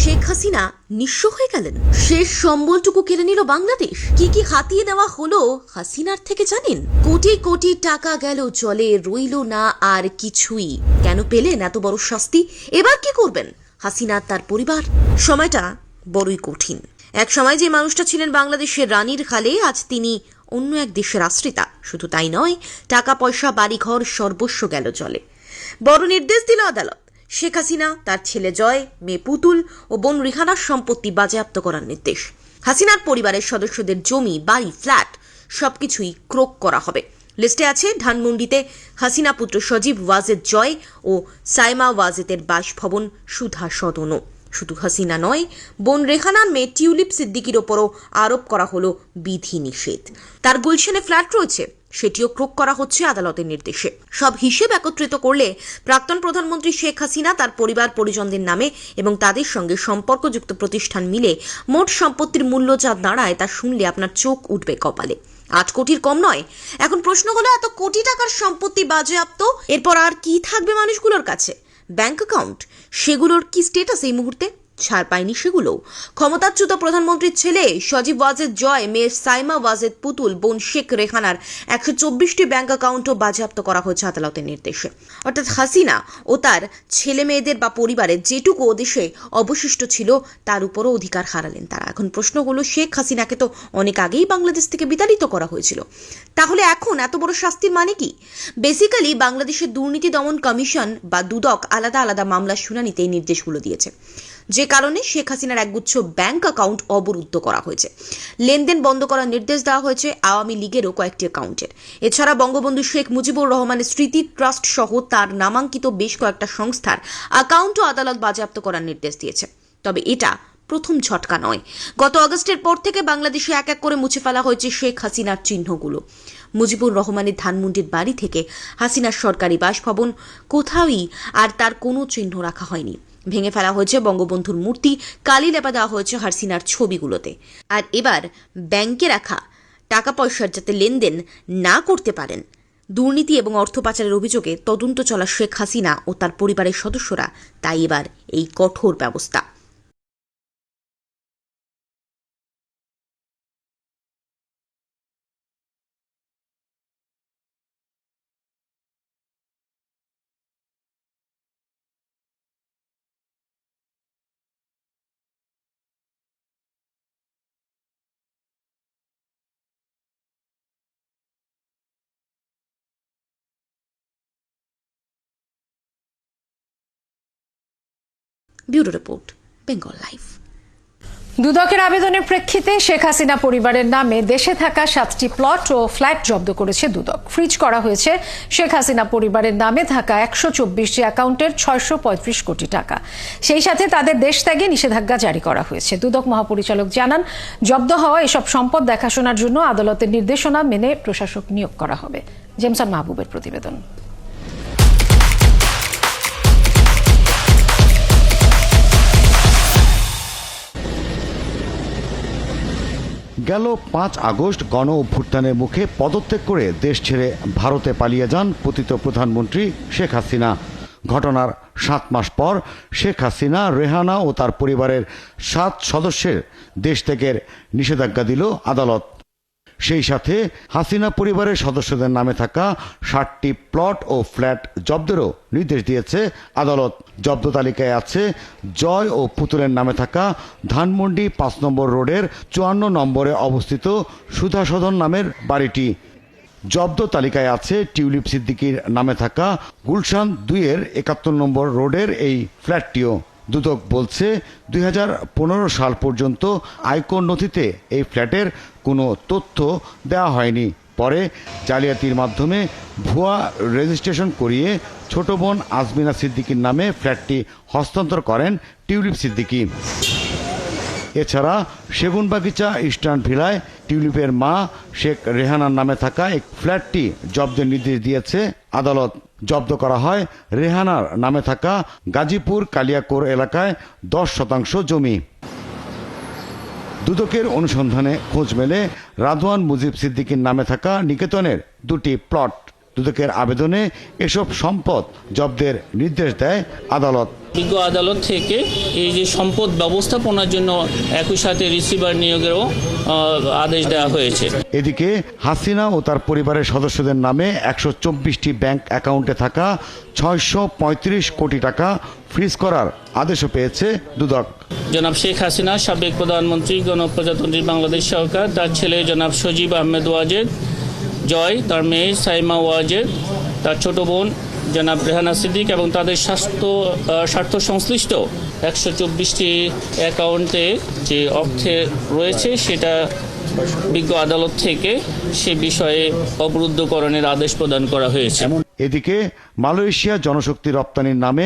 শেখ হাসিনা নিঃস্ব হয়ে গেলেন, শেষ সম্বলটুকু কেড়ে নিল বাংলাদেশ। কি কি হাতিয়ে নেওয়া হলো হাসিনার থেকে জানেন? কোটি কোটি টাকা গেল জলে, রইল না আর কিছুই। কেন পেলেন এত বড় শাস্তি? এবার কি করবেন হাসিনা তার পরিবার? সময়টা বড়ই কঠিন। এক সময় যে মানুষটা ছিলেন বাংলাদেশের রানীর খালে, আজ তিনি অন্য এক দেশের আশ্রিতা। শুধু তাই নয়, টাকা পয়সা বাড়িঘর সর্বস্ব গেল জলে। বড় নির্দেশ দিল আদালত, শেখ হাসিনা, তার ছেলে জয়, মেয়ে পুতুল ও বোন রিহানার সম্পত্তি বাজেয়াপ্ত করার নির্দেশ। হাসিনার পরিবারের সদস্যদের জমি, বাড়ি, ফ্ল্যাট সবকিছুই ক্রোক করা হবে। লিস্টে আছে ধানমন্ডিতে হাসিনা পুত্র সজীব ওয়াজেদ জয় ও সাইমা ওয়াজেদের বাসভবন সুধা সদনও। শুধু হাসিনা নয়, বোন রেহানার মেয়ে টিউলিপ সিদ্দিকির ওপরও আরোপ করা হলো বিধিনিষেধ। তার গুলশানে ফ্ল্যাট রয়েছে, সেটিও ক্রোক করা হচ্ছে আদালতের নির্দেশে। সব হিসেব একত্রিত করলে প্রাক্তন প্রধানমন্ত্রী শেখ হাসিনা, তার পরিবার পরিজনদের নামে এবং তাদের সঙ্গে সম্পর্কযুক্ত প্রতিষ্ঠান মিলে মোট সম্পত্তির মূল্য যা দাঁড়ায় তা শুনলে আপনার চোখ উঠবে কপালে। 8 কোটির কম নয়। এখন প্রশ্ন হলো, এত কোটি টাকার সম্পত্তি বাজেয়াপ্ত, এরপর আর কি থাকবে মানুষগুলোর কাছে? ব্যাংক অ্যাকাউন্ট, সেগুলোর কি স্ট্যাটাস এই মুহূর্তে? ছাড় পায়নি সেগুলো। ক্ষমতাচ্যুত প্রধানমন্ত্রীর ছেলে সজীব ওয়াজেদ জয়, মেয়ে সাইমা ওয়াজেদ পুতুল, বোন শেখ রেহানার 124টি ব্যাংক অ্যাকাউন্টও বাজেয়াপ্ত করা হয়েছে আদালতের নির্দেশে। অর্থাৎ হাসিনা ও তার ছেলে মেয়েদের বা পরিবারের যেটুকু দেশে অবশিষ্ট ছিল তার উপরও অধিকার হারালেন তারা। এখন প্রশ্ন হলো, শেখ হাসিনাকে তো অনেক আগেই বাংলাদেশ থেকে বিতাড়িত করা হয়েছিল, তাহলে এখন এত বড় শাস্তির মানে কি? বেসিক্যালি বাংলাদেশের দুর্নীতি দমন কমিশন বা দুদক আলাদা আলাদা মামলার শুনানিতে এই নির্দেশগুলো দিয়েছে, যে কারণে শেখ হাসিনার একগুচ্ছ ব্যাংক অ্যাকাউন্ট অবরুদ্ধ করা হয়েছে। লেনদেন বন্ধ করার নির্দেশ দেওয়া হয়েছে আওয়ামী লীগেরও কয়েকটি অ্যাকাউন্টের। এছাড়া বঙ্গবন্ধু শেখ মুজিবুর রহমানের স্মৃতি ট্রাস্ট সহ তার নামাঙ্কিত বেশ কয়েকটা সংস্থার অ্যাকাউন্টও আদালত বাজেয়াপ্ত করার নির্দেশ দিয়েছে। তবে এটা প্রথম ঝটকা নয়। গত আগস্টের পর থেকে বাংলাদেশে এক এক করে মুছে ফেলা হয়েছে শেখ হাসিনার চিহ্নগুলো। মুজিবুর রহমানের ধানমন্ডির বাড়ি থেকে হাসিনার সরকারি বাসভবন, কোথাওই আর তার কোনো চিহ্ন রাখা হয়নি। ভেঙে ফেলা হয়েছে বঙ্গবন্ধুর মূর্তি, কালি লেপা দেওয়া হয়েছে হাসিনার ছবিগুলোতে। আর এবার ব্যাংকে রাখা টাকা পয়সার যাতে লেনদেন না করতে পারেন, দুর্নীতি এবং অর্থ পাচারের অভিযোগে তদন্ত চলা শেখ হাসিনা ও তার পরিবারের সদস্যরা, তাই এবার এই কঠোর ব্যবস্থা। Bureau report, Bengal live. দুদকের আবেদনের প্রেক্ষিতে শেখ হাসিনা পরিবারের নামে দেশে থাকা 7টি প্লট ও ফ্ল্যাট জব্দ করেছে দুদক। ফ্রিজ করা হয়েছে শেখ হাসিনা পরিবারের নামে থাকা 124টি অ্যাকাউন্টের 635 কোটি টাকা। সেই সাথে তাদের দেশ ত্যাগে নিষেধাজ্ঞা জারি করা হয়েছে। দুদক মহাপরিচালক জানান, জব্দ হওয়া এসব সম্পদ দেখাশোনার জন্য আদালতের নির্দেশনা মেনে প্রশাসক নিয়োগ করা হবে। জেমসন মাহবুবের প্রতিবেদন। গেল 5 আগস্ট গণ অভ্যুত্থানের মুখে পদত্যাগ করে দেশ ছেড়ে ভারতে পালিয়ে যান পতিত প্রধানমন্ত্রী শেখ হাসিনা। ঘটনার 7 মাস পর শেখ হাসিনা, রেহানা ও তার পরিবারের 7 সদস্যের দেশ ত্যাগের নিষেধাজ্ঞা দিল আদালত। সেই সাথে হাসিনা পরিবারের সদস্যদের নামে থাকা 60টি প্লট ও ফ্ল্যাট জব্দেরও নির্দেশ দিয়েছে আদালত। জব্দ তালিকায় আছে জয় ও পুতুলের নামে থাকা ধানমন্ডি 5 নম্বর রোডের 54 নম্বরে অবস্থিত সুধা সদন নামের বাড়িটি। জব্দ তালিকায় আছে টিউলিপ সিদ্দিকির নামে থাকা গুলশান 2-এর 71 নম্বর রোডের এই ফ্ল্যাটটিও। দুদক বলছে, 2015 সাল পর্যন্ত আয়কর নথিতে এই ফ্ল্যাটের কোনো তথ্য দেওয়া হয়নি। পরে জালিয়াতির মাধ্যমে ভুয়া রেজিস্ট্রেশন করিয়ে ছোট বোন আজমিনা সিদ্দিকির নামে ফ্ল্যাটটি হস্তান্তর করেন টিউলিপ সিদ্দিকি। এছাড়া সেগুনবাগিচা ইস্টার্ন ভিলায় টিউলিপের মা শেখ রেহানার নামে থাকা এক ফ্ল্যাটটি জব্দের নির্দেশ দিয়েছে আদালত। জব্দ করা হয় রেহানার নামে থাকা গাজীপুর কালিয়াকোর এলাকায় 10% জমি। দুদকের অনুসন্ধানে খোঁজ মেলে রাদওয়ান মুজিব সিদ্দিকির নামে থাকা নিকেতনের 2টি প্লট। দুদকের আবেদনে এসব সম্পদ জব্দের নির্দেশ দেয় আদালত। বিজ্ঞ আদালত থেকে এই যে সম্পদ ব্যবস্থাপনার জন্য একই সাথে রিসিভার নিয়োগেরও আদেশ দেওয়া হয়েছে। এদিকে হাসিনা ও তার পরিবারের সদস্যদের নামে 124টি ব্যাংক অ্যাকাউন্টে থাকা 635 কোটি টাকা ফ্রিজ করার আদেশও পেয়েছে দুদক। জনাব শেখ হাসিনা, সাবেক প্রধানমন্ত্রী, গণপ্রজাতন্ত্রী বাংলাদেশ সরকার, তার ছেলে জনাব সজীব আহমেদ ওয়াজেদ জয়, তার মেয়ে সাইমা ওয়াজেদ, তার ছোট বোন জনাব রেহানা সিদ্দিক এবং তাদের স্বার্থ সংশ্লিষ্ট 124টি অ্যাকাউন্টে যে অর্থে রয়েছে সেটা বিজ্ঞ আদালত থেকে সে বিষয়ে অবরুদ্ধকরণের আদেশ প্রদান করা হয়েছে। এদিকে মালয়েশিয়া জনশক্তি রপ্তানির নামে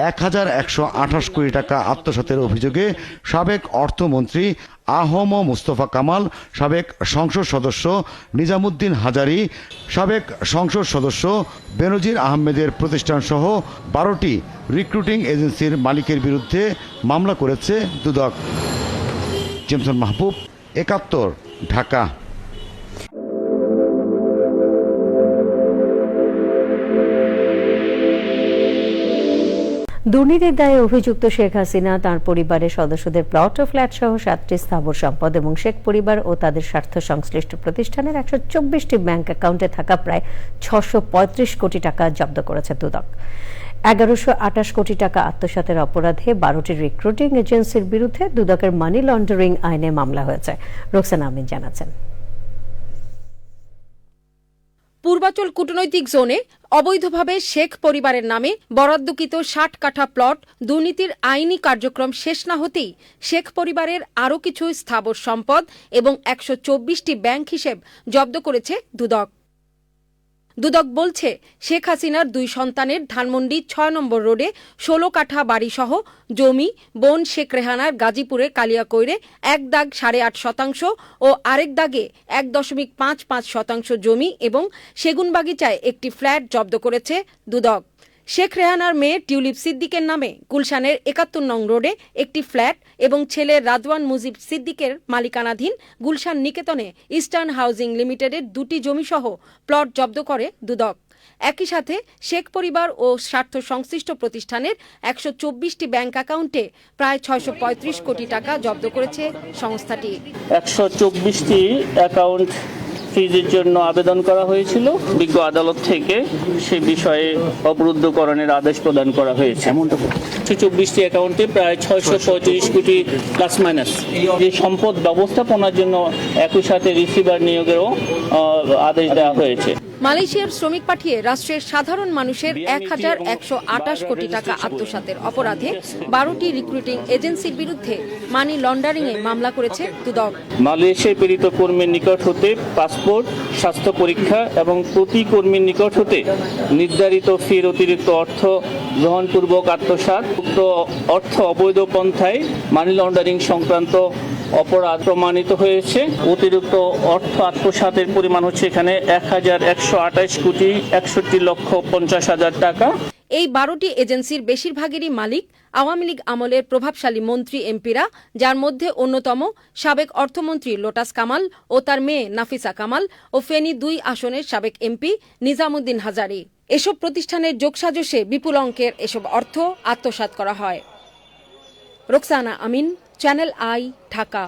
1128 কোটি টাকা আত্মসাতের অভিযোগে সাবেক অর্থমন্ত্রী আহম মুস্তফা কামাল, সাবেক সংসদ সদস্য নিজামুদ্দিন হাজারি, সাবেক সংসদ সদস্য বেনজির আহমেদের প্রতিষ্ঠানসহ 12টি রিক্রুটিং এজেন্সির মালিকের বিরুদ্ধে মামলা করেছে দুদক। জেমসন মাহবুব, 71, ঢাকা। দুর্নীতির দায়ে অভিযুক্ত শেখ হাসিনা তার পরিবারের সদস্যদের প্লট ও ফ্ল্যাট সহ 7টি স্থাবর সম্পদ এবং শেখ পরিবার ও তাদের স্বার্থ সংশ্লিষ্ট প্রতিষ্ঠানের 124টি ব্যাংক অ্যাকাউন্টে থাকা প্রায় 635 কোটি টাকা জব্দ করেছে দুদক। 1128 কোটি টাকা আত্মসাতের অপরাধে 12টি রিক্রুটিং এজেন্সির বিরুদ্ধে দুদকের মানি লন্ডারিং আইনে মামলা হয়েছে। রোকসানা আমিন জানাচ্ছেন। পূর্বাচল কূটনৈতিক জোনে অবৈধভাবে শেখ পরিবারের নামে বরাদ্দকৃত 60 কাঠা প্লট দুর্নীতির আইনি কার্যক্রম শেষ না হতেই শেখ পরিবারের আরও কিছু স্থাবর সম্পদ এবং 124টি ব্যাংক হিসেব জব্দ করেছে দুদক। দুদক বলছে, শেখ হাসিনার 2 সন্তানের ধানমন্ডি 6 নম্বর রোডে 16 কাঠা বাড়িসহ জমি, বোন শেখ রেহানার গাজীপুরের কালিয়াকৈরে 1 দাগ 8.5% ও আরেক দাগে 1.55% জমি এবং সেগুনবাগিচায় একটি ফ্ল্যাট জব্দ করেছে দুদক। শেখ রেহানার মেয়ে টিউলিপ সিদ্দিকের নামে গুলশানের 71 নং রোডে একটি ফ্ল্যাট এবং ছেলে রাদওয়ান মুজিব সিদ্দিকের মালিকানাধীন গুলশান নিকেতনে ইস্টার্ন হাউজিং লিমিটেডের 2টি জমিসহ প্লট জব্দ করে দুদক। একই সাথে শেখ পরিবার ও স্বার্থ সংশ্লিষ্ট প্রতিষ্ঠানের 124টি ব্যাংক অ্যাকাউন্টে প্রায় 635 কোটি টাকা জব্দ করেছে সংস্থাটি। 124টি অ্যাকাউন্ট ফ্রিজের জন্য আবেদন করা হয়েছিল, বিজ্ঞ আদালত থেকে সে বিষয়ে অবরুদ্ধকরণের আদেশ প্রদান করা হয়েছে। 124টি অ্যাকাউন্টে প্রায় 635 কোটি প্লাস মাইনাস যে সম্পদ ব্যবস্থাপনার জন্য একই সাথে রিসিভার নিয়োগেরও আদেশ দেওয়া হয়েছে। মালয়েশিয়ার শ্রমিক পাঠিয়ে রাষ্ট্রের সাধারণ মানুষের 1128 কোটি টাকা আত্মসাতের অপরাধে 12টি রিক্রুটিং এজেন্সির বিরুদ্ধে মানি লন্ডারিংয়ে মামলা করেছে দুদক। মালয়েশিয়ায় প্রেরিত কর্মীর নিকট হতে পাসপোর্ট, স্বাস্থ্য পরীক্ষা এবং প্রতি কর্মীর নিকট হতে নির্ধারিত ফির অতিরিক্ত অর্থ গ্রহণপূর্বক আত্মসাৎ, উক্ত অর্থ অবৈধ পন্থায় মানি লন্ডারিং সংক্রান্ত অপরাধ প্রমাণিত হয়েছে। অতিরিক্ত অর্থ আত্মসাতের পরিমাণ হচ্ছে এখানে 1128 কোটি 61,50,000 টাকা। এই 12টি এজেন্সির বেশিরভাগেরই মালিক আওয়ামী লীগ আমলের প্রভাবশালী মন্ত্রী এমপিরা, যার মধ্যে অন্যতম সাবেক অর্থমন্ত্রী লোটাস কামাল ও তার মেয়ে নাফিসা কামাল ও ফেনী 2 আসনের সাবেক এমপি নিজামুদ্দিন হাজারি। এসব প্রতিষ্ঠানের যোগসাজশে বিপুল অঙ্কের এসব অর্থ আত্মসাৎ করা হয়। রোকসানা আমিন, চ্যানেল আই, ঢাকা।